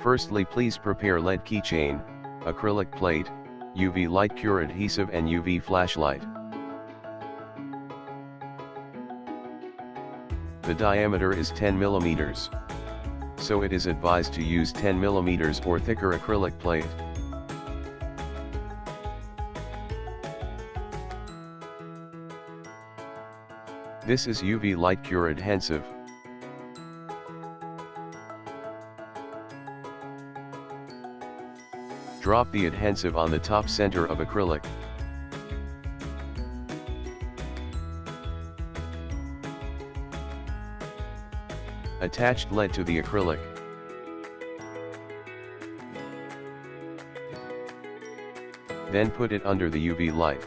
Firstly, please prepare lead keychain, acrylic plate, UV light cure adhesive and UV flashlight. The diameter is 10 mm. So it is advised to use 10 mm or thicker acrylic plate. This is UV light cure adhesive. Drop the adhesive on the top center of acrylic. Attached lead to the acrylic. Then put it under the UV light.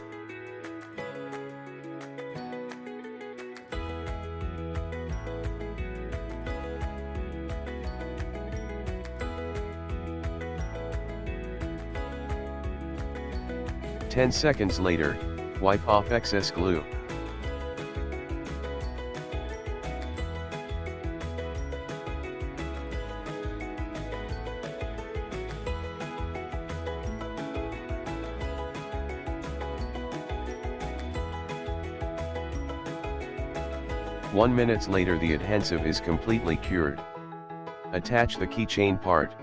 Ten seconds later, wipe off excess glue. One minute later, the adhesive is completely cured. Attach the keychain part.